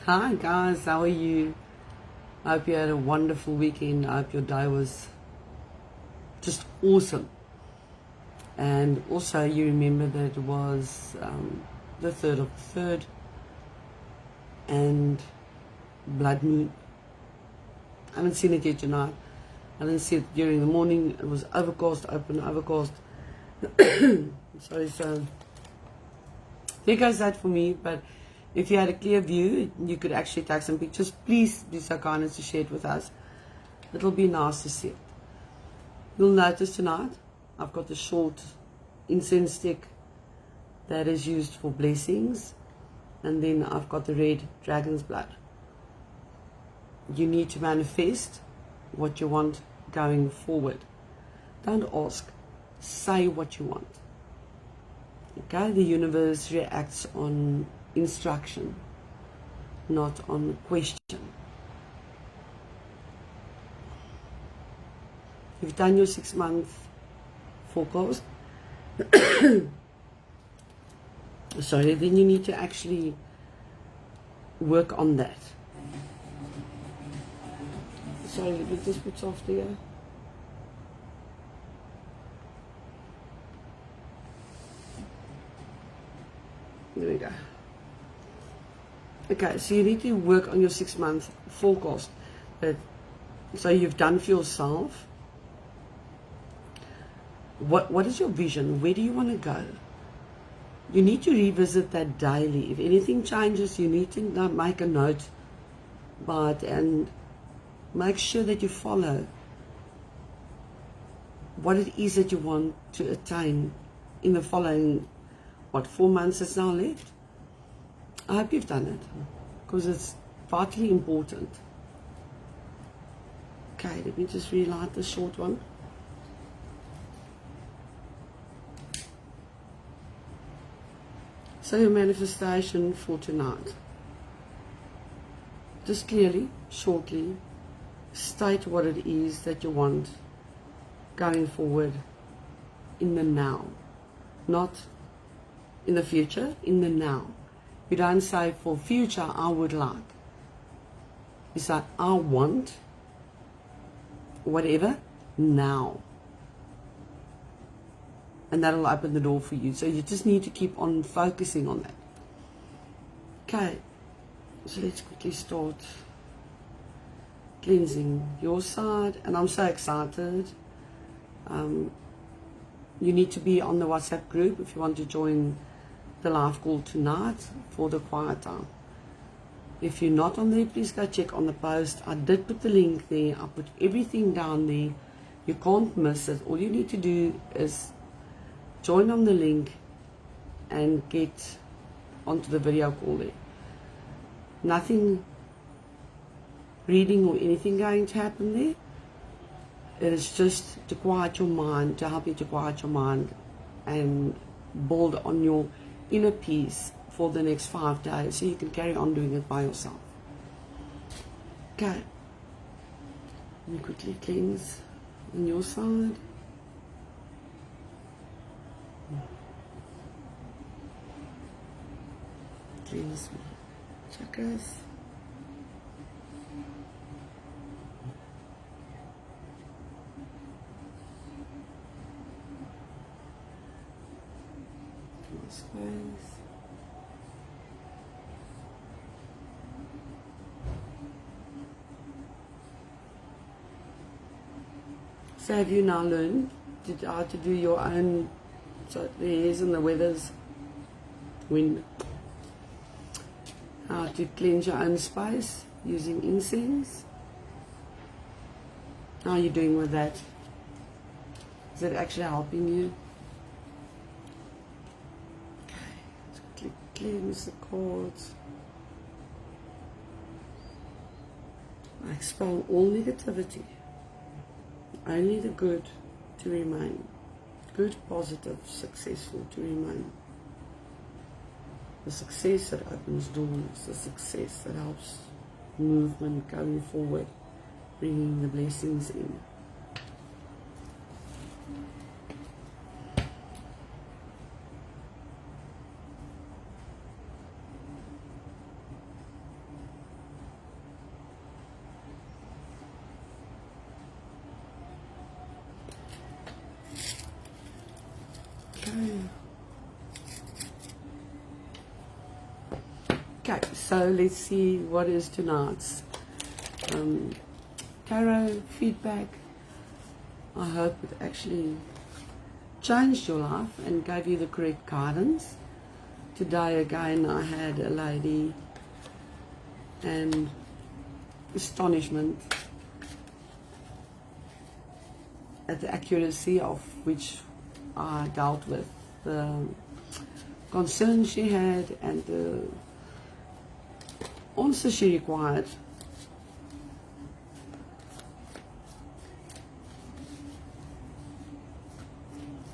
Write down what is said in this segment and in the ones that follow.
Hi guys, how are you? I hope you had a wonderful weekend. I hope your day was just awesome. And also you remember that it was the 3rd of the 3rd and blood moon. I haven't seen it yet tonight. I didn't see it during the morning. It was overcast, open, overcast. Sorry, so there goes that for me. But if you had a clear view, you could actually take some pictures. Please be so kind as to share it with us. It'll be nice to see it. You'll notice tonight, I've got the short incense stick that is used for blessings. And then I've got the red dragon's blood. You need to manifest what you want going forward. Don't ask, say what you want. Okay, the universe reacts on instruction, not on question. You've done your 6-month forecast. Sorry, then you need to actually work on that. Sorry, let me just put soft here. There we go. Okay, so you need to work on your 6-month forecast. So you've done for yourself. What is your vision? Where do you want to go? You need to revisit that daily. If anything changes, you need to make a note about it and make sure that you follow what it is that you want to attain in the following, 4 months is now left? I hope you've done it because it's vitally important. Okay, let me just relight the short one. So your manifestation for tonight. Just clearly, shortly, state what it is that you want going forward in the now. Not in the future, in the now. You don't say for future, I would like. You say, I want whatever now. And that'll open the door for you. So you just need to keep on focusing on that. Okay, so let's quickly start cleansing your side. And I'm so excited. You need to be on the WhatsApp group if you want to join the live call tonight for the quiet time. If you're not on there, please go check on the post. I did put the link there. I put everything down there. You can't miss it. All you need to do is join on the link and get onto the video call there. Nothing reading or anything going to happen there. It is just to quiet your mind, to help you to quiet your mind and build on your inner peace for the next 5 days so you can carry on doing it by yourself. Okay. Let me quickly cleanse on your side. Cleanse my chakras. Space. So have you now learned how to do your own, so the airs and the weathers, wind, how to cleanse your own space using incense? How are you doing with that? Is it actually helping you? Cleanse the cords. I expel all negativity. Only the good to remain. Good, positive, successful to remain. The success that opens doors, the success that helps movement going forward, bringing the blessings in. Okay, so let's see what is tonight's tarot feedback. I hope it actually changed your life and gave you the correct guidance. Today again I had a lady and astonishment at the accuracy of which I dealt with, the concern she had and the answer she required.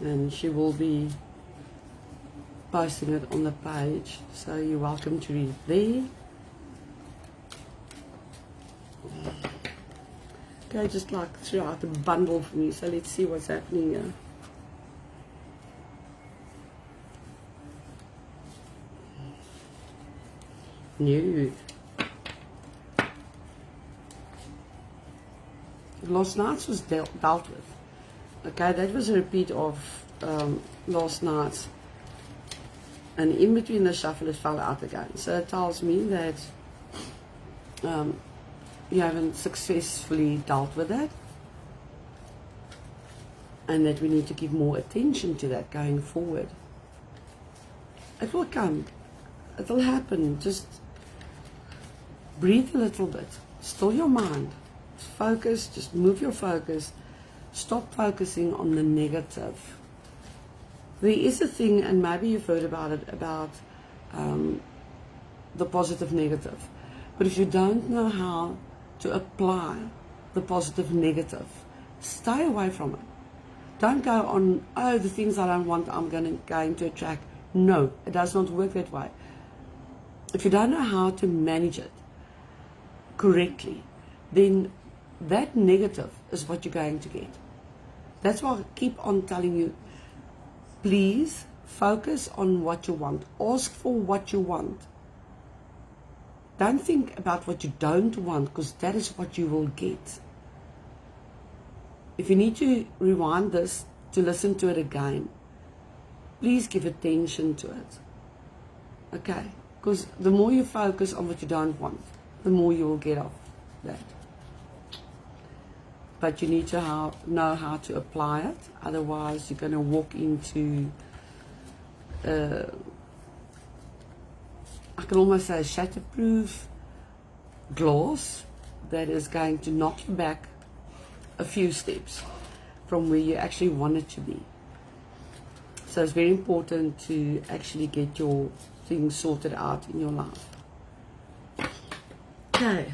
And she will be posting it on the page, so you're welcome to read there. Okay, just like threw out a bundle for me, so let's see what's happening here. New. Last night's was dealt with. Okay, that was a repeat of last night's, and in between the shuffle it fell out again. So it tells me that you haven't successfully dealt with that, and that we need to give more attention to that going forward. It will come, it will happen. Just breathe a little bit, still your mind, focus, just move your focus, stop focusing on the negative. There is a thing, and maybe you've heard about it, about the positive negative, but if you don't know how to apply the positive negative, stay away from it. Don't go on, oh, the things I don't want I'm going to attract. No, it does not work that way. If you don't know how to manage it correctly, then that negative is what you're going to get. That's why I keep on telling you, please focus on what you want. Ask for what you want. Don't think about what you don't want, because that is what you will get. If you need to rewind this to listen to it again, please give attention to it. Okay? Because the more you focus on what you don't want, the more you will get of that. But you need to know how to apply it. Otherwise, you're going to walk into, I can almost say, a shatterproof glass that is going to knock you back a few steps from where you actually want it to be. So it's very important to actually get your things sorted out in your life. Okay.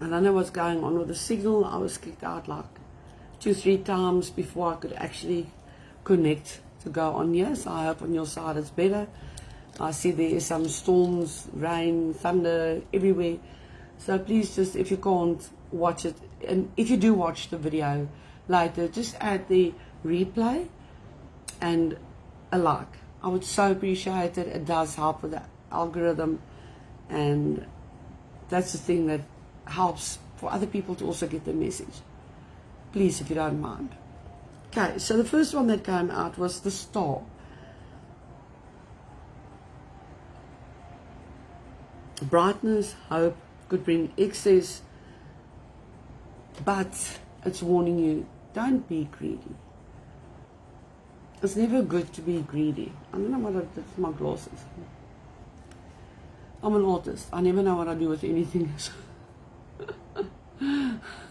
I don't know what's going on with the signal. I was kicked out like 2-3 times before I could actually connect to go on here. So I hope on your side it's better. I see there is some storms, rain, thunder everywhere. So please just, if you can't watch it, and if you do watch the video later, just add the replay and a like. I would so appreciate it. It does help with the algorithm, and that's the thing that helps for other people to also get the message. Please, if you don't mind. Okay, so the first one that came out was the Star. Brightness, hope, could bring excess, but it's warning you, don't be greedy. It's never good to be greedy. I don't know what I did with my glasses. I'm an artist. I never know what I do with anything.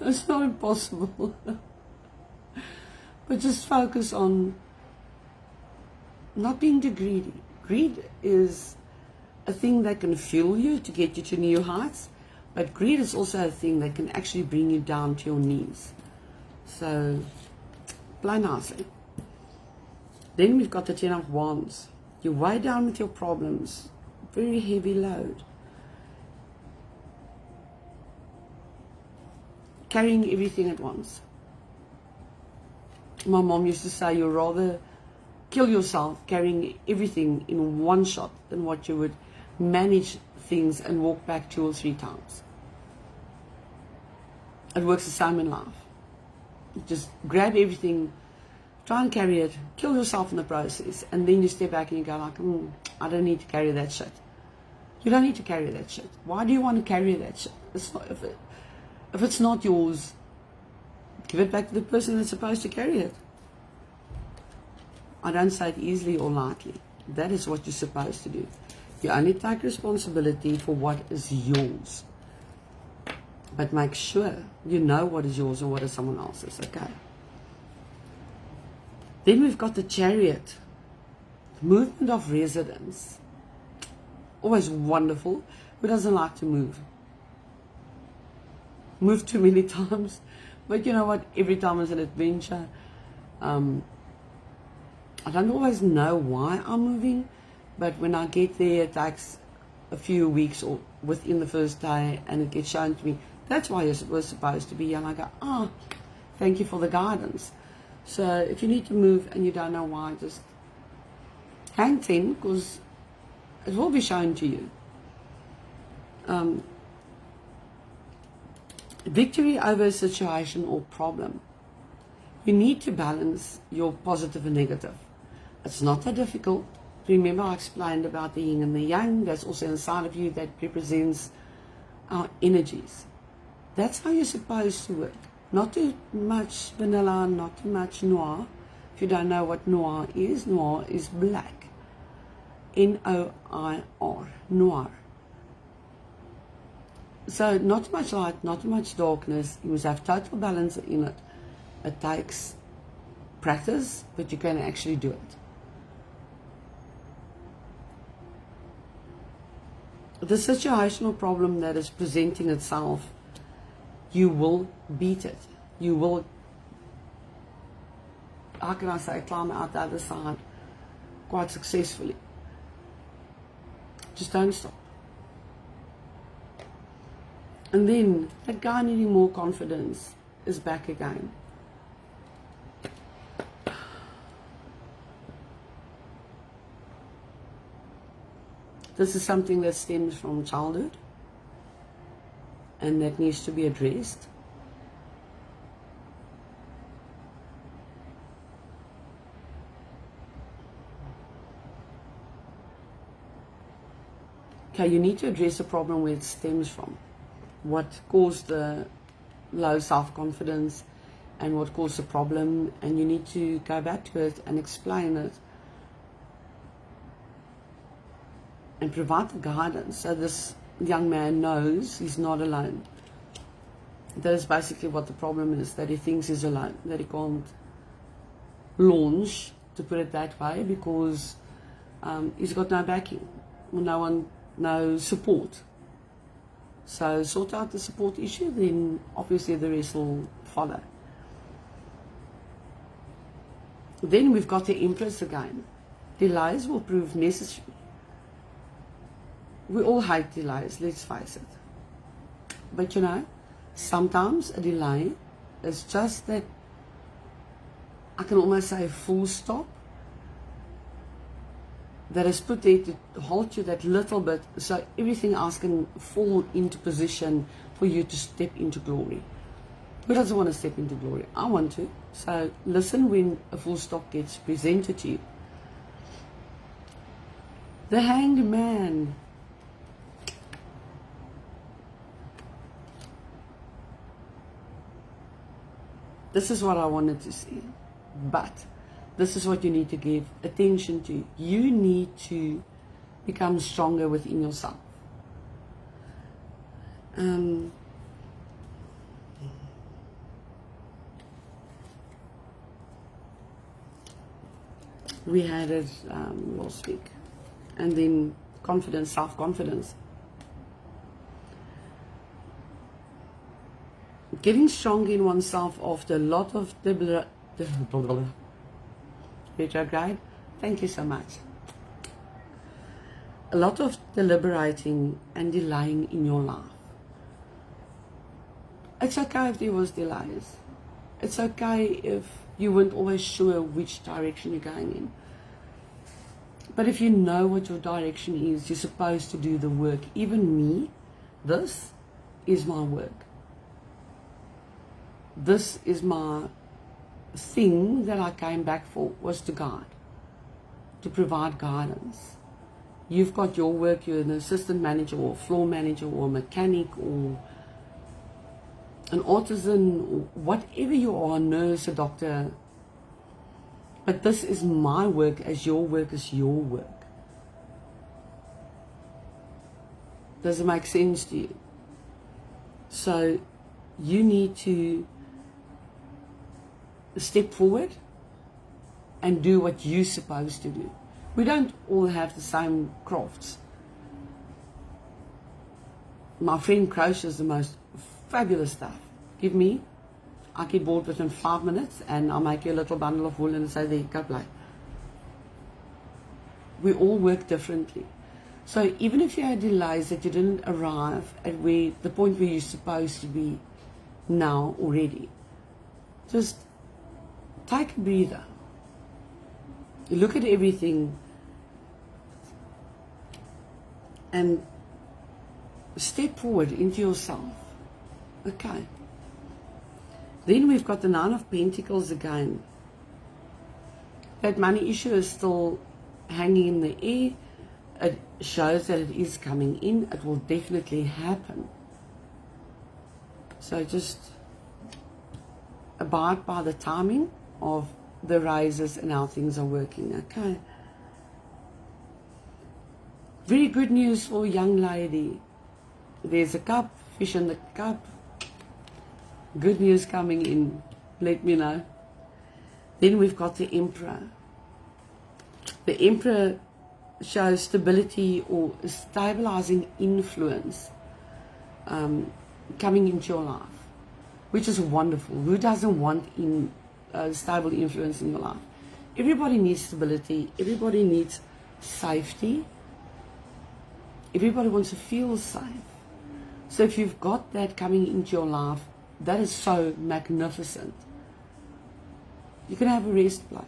It's not impossible. But just focus on not being too greedy. Greed is a thing that can fuel you to get you to new heights, but greed is also a thing that can actually bring you down to your knees. So, play nicely. Then we've got the 10 of Wands. You're way down with your problems. Very heavy load. Carrying everything at once. My mom used to say you'd rather kill yourself carrying everything in one shot than what you would manage things and walk back 2 or 3 times. It works the same in life. You just grab everything Try and carry it. Kill yourself in the process. And then you step back and you go like, I don't need to carry that shit. You don't need to carry that shit. Why do you want to carry that shit? It's not, if it's not yours, give it back to the person that's supposed to carry it. I don't say it easily or lightly. That is what you're supposed to do. You only take responsibility for what is yours. But make sure you know what is yours and what is someone else's, okay? Then we've got the Chariot. Movement of residence. Always wonderful. Who doesn't like to move? Move too many times. But you know what? Every time is an adventure. I don't always know why I'm moving. But when I get there, it takes a few weeks or within the first day. And it gets shown to me. That's why it was supposed to be. And I go, thank you for the guidance. So if you need to move and you don't know why, just hang 10 because it will be shown to you. Victory over a situation or problem. You need to balance your positive and negative. It's not that difficult. Remember I explained about the yin and the yang. That's also inside of you that represents our energies. That's how you're supposed to work. Not too much vanilla, not too much noir. If you don't know what noir is black. N-O-I-R, noir. So not too much light, not too much darkness. You must have total balance in it. It takes practice, but you can actually do it. The situational problem that is presenting itself, you will beat it. You will, how can I say, climb out the other side quite successfully. Just don't stop. And then that guy needing more confidence is back again. This is something that stems from childhood and that needs to be addressed. Okay, you need to address the problem where it stems from. What caused the low self-confidence and what caused the problem, and you need to go back to it and explain it and provide the guidance so this young man knows he's not alone. That is basically what the problem is, that he thinks he's alone, that he can't launch, to put it that way, because he's got no backing, no support. So sort out the support issue, then obviously the rest will follow. Then we've got the Empress again. Delays will prove necessary. We all hate delays, let's face it. But you know, sometimes a delay is just that, I can almost say a full stop, that is put there to hold you that little bit so everything else can fall into position for you to step into glory. Who doesn't want to step into glory? I want to. So listen when a full stop gets presented to you. The Hanged Man. This is what I wanted to see. But this is what you need to give attention to. You need to become stronger within yourself. We had it last week. And then confidence, self-confidence. Getting strong in oneself after a lot of retrograde. Thank you so much. A lot of deliberating and delaying in your life. It's okay if there was delays. It's okay if you weren't always sure which direction you're going in. But if you know what your direction is, you're supposed to do the work. Even me, this is my work. This is my thing that I came back for was to guide, to provide guidance. You've got your work, you're an assistant manager or floor manager or a mechanic or an artisan or whatever you are, a nurse, a doctor. But this is my work as your work is your work. Does it make sense to you? So you need to step forward and do what you're supposed to do. We don't all have the same crafts. My friend crochets the most fabulous stuff. Give me, I get bored within 5 minutes and I'll make you a little bundle of wool and say, there, go play. We all work differently. So even if you had delays that you didn't arrive at the point where you're supposed to be now already, just take a breather. You look at everything and step forward into yourself. Okay. Then we've got the Nine of Pentacles again. That money issue is still hanging in the air. It shows that it is coming in. It will definitely happen. So just abide by the timing of the raises and how things are working. Okay. Very good news for a young lady. There's a cup, fish in the cup. Good news coming in. Let me know. Then we've got the Emperor. The Emperor shows stability or stabilizing influence coming into your life, which is wonderful. Who doesn't want stable influence in your life? Everybody needs stability. Everybody needs safety. Everybody wants to feel safe. So if you've got that coming into your life, that is so magnificent. You can have a rest place.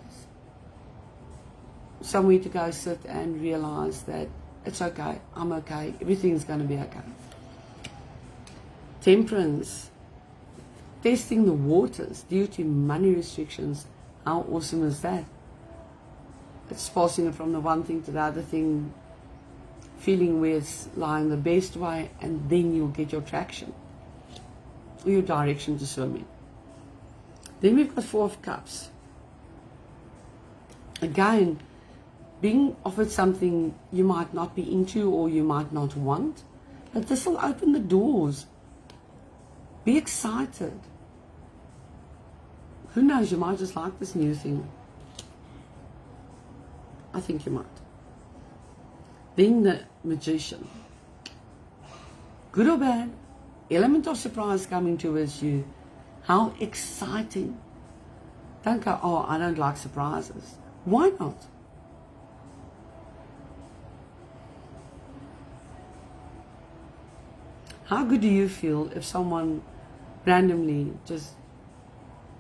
Somewhere to go sit and realize that it's okay, I'm okay, everything's going to be okay. Temperance. Testing the waters due to money restrictions. How awesome is that? It's passing it from the one thing to the other thing, feeling where it's lying the best way, and then you'll get your traction or your direction to swim in. Then we've got Four of Cups. Again, being offered something you might not be into or you might not want, but this will open the doors. Be excited. Who knows, you might just like this new thing. I think you might. Then the Magician. Good or bad, element of surprise coming towards you. How exciting. Don't go, oh, I don't like surprises. Why not? How good do you feel if someone randomly just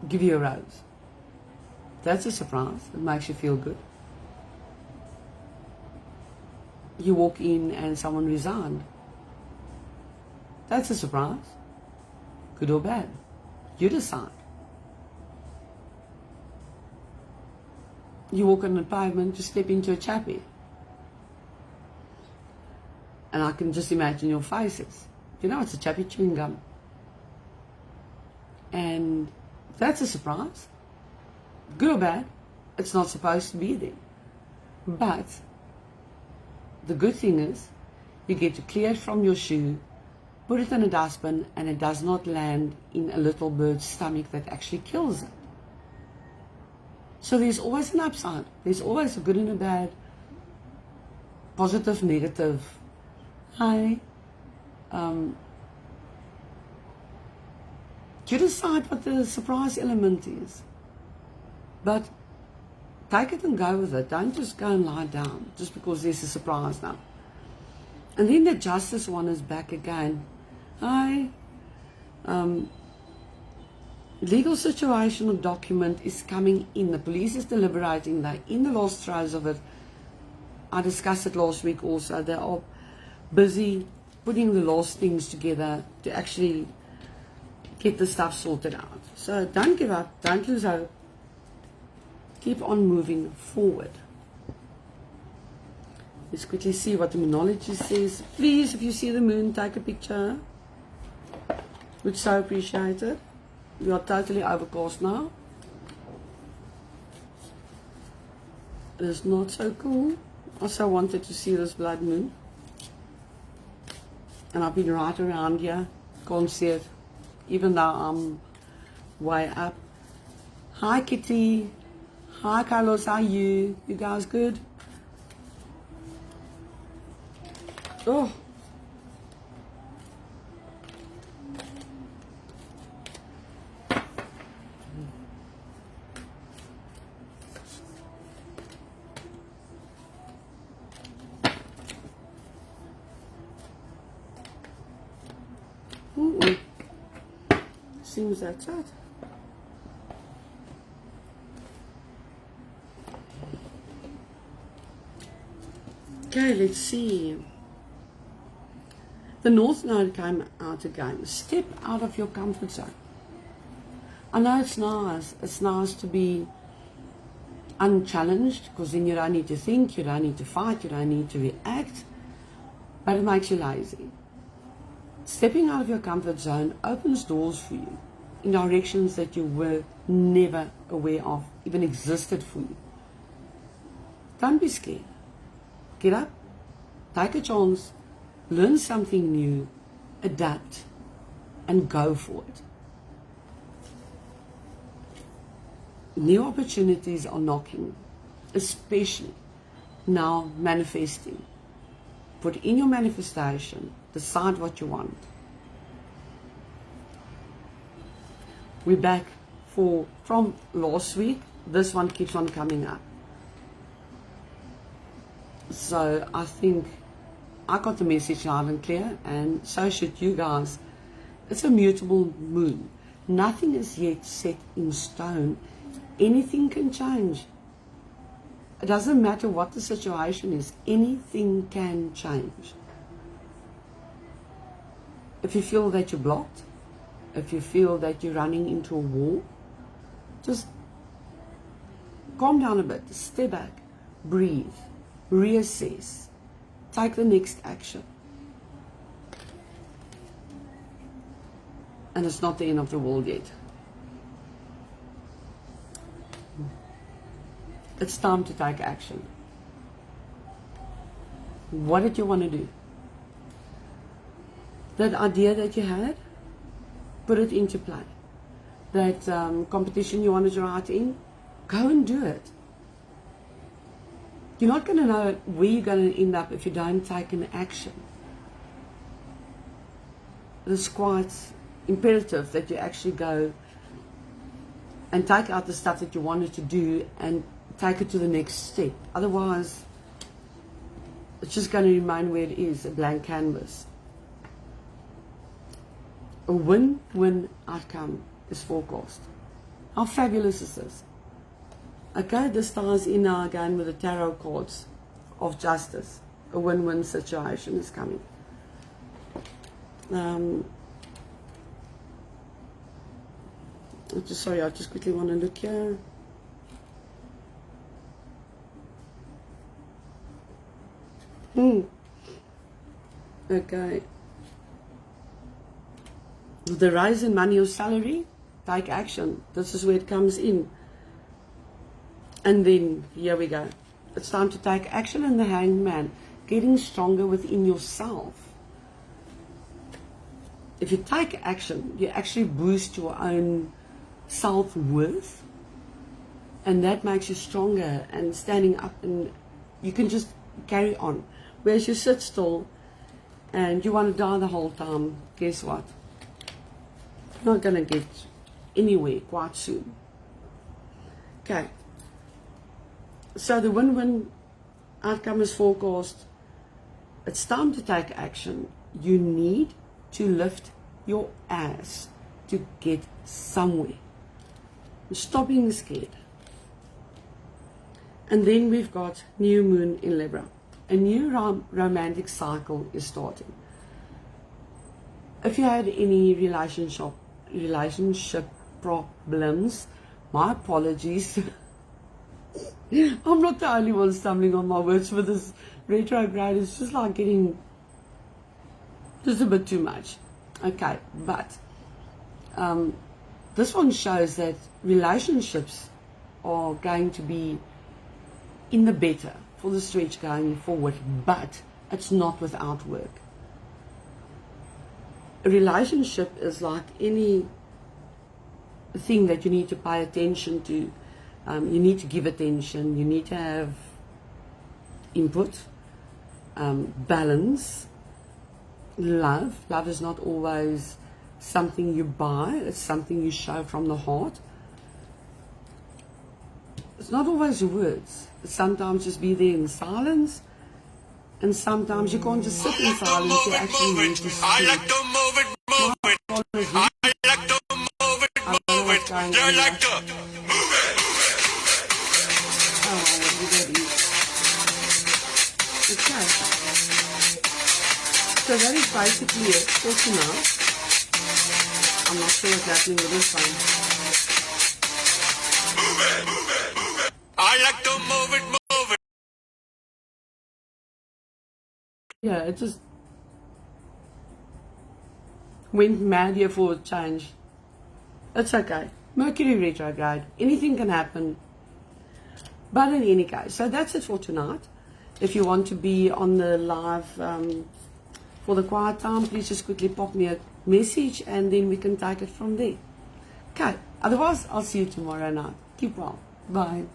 give you a rose? That's a surprise. It makes you feel good. You walk in and someone resigned. That's a surprise. Good or bad. You decide. You walk on the pavement, you step into a chappie. And I can just imagine your faces. You know, it's a chappie chewing gum. And that's a surprise. Good or bad, it's not supposed to be there. But the good thing is, you get to clear it from your shoe, put it in a dustbin, and it does not land in a little bird's stomach that actually kills it. So there's always an upside. There's always a good and a bad, positive, negative. Hi. You decide what the surprise element is. But take it and go with it. Don't just go and lie down just because there's a surprise now. And then the Justice one is back again. Hi. Legal situation or document is coming in. The police is deliberating. They're in the last throes of it. I discussed it last week also. They are busy putting the last things together to actually get the stuff sorted out. So don't give up. Don't lose hope. Keep on moving forward. Let's quickly see what the Moonology says. Please, if you see the moon, take a picture. Would so appreciate it. We are totally overcast now. It is not so cool. Also wanted to see this blood moon. And I've been right around here. Can't see it. Even though I'm way up. Hi Kitty. Hi Carlos, how are you? You guys good? Oh. Seems that's it. Okay, let's see. The North Node came out again. Step out of your comfort zone. I know it's nice. It's nice to be unchallenged, because then you don't need to think, you don't need to fight, you don't need to react, but it makes you lazy. Stepping out of your comfort zone opens doors for you in directions that you were never aware of, even existed for you. Don't be scared. Get up, take a chance, learn something new, adapt, and go for it. New opportunities are knocking, especially now manifesting. Put in your manifestation, decide what you want. We're back from last week. This one keeps on coming up. So I think I got the message loud and clear, and so should you guys. It's a mutable moon. Nothing is yet set in stone. Anything can change. It doesn't matter what the situation is. Anything can change. If you feel that you're blocked, if you feel that you're running into a wall, just calm down a bit, step back, breathe, reassess, take the next action. And it's not the end of the world yet. It's time to take action. What did you want to do? That idea that you had, put it into play. That competition you wanted to write in, go and do it. You're not going to know where you're going to end up if you don't take an action. It's quite imperative that you actually go and take out the stuff that you wanted to do and take it to the next step. Otherwise, it's just going to remain where it is, a blank canvas. A win-win outcome is forecast. How fabulous is this? Okay, this ties in now again with the tarot cards of justice. A win-win situation is coming. I just quickly want to look here. Okay. The rise in money or salary, take action. This is where it comes in. And then, here we go. It's time to take action in the Hangman. Getting stronger within yourself. If you take action, you actually boost your own self-worth. And that makes you stronger and standing up, and you can just carry on. Whereas you sit still and you want to die the whole time, guess what? You're not going to get anywhere quite soon. Okay. So the win-win outcome is forecast. It's time to take action. You need to lift your ass to get somewhere. Stop being scared. And then we've got new moon in Libra. A new romantic cycle is starting. If you had any relationship problems, my apologies. I'm not the only one stumbling on my words with this retrograde. It's just like getting just a bit too much. Okay, but this one shows that relationships are going to be in the better for the stretch going forward, but it's not without work. A relationship is like any thing that you need to pay attention to. You need to give attention, you need to have input, balance, love. Love is not always something you buy, it's something you show from the heart. It's not always words. Sometimes just be there in silence, and sometimes you can't just sit in silence, you actually need to speak. I like to move it, move it. I like to move it, move it. You like to move it. Oh, what that is. Okay. So that is basically it for tonight. I'm not sure what's happening with this one. Move it, move it, move it. I like to move it, move it. Yeah, it just went mad here for a change. It's okay. Mercury retrograde. Anything can happen. But in any case, so that's it for tonight. If you want to be on the live for the quiet time, please just quickly pop me a message and then we can take it from there. Okay. Otherwise, I'll see you tomorrow night. Keep well. Bye.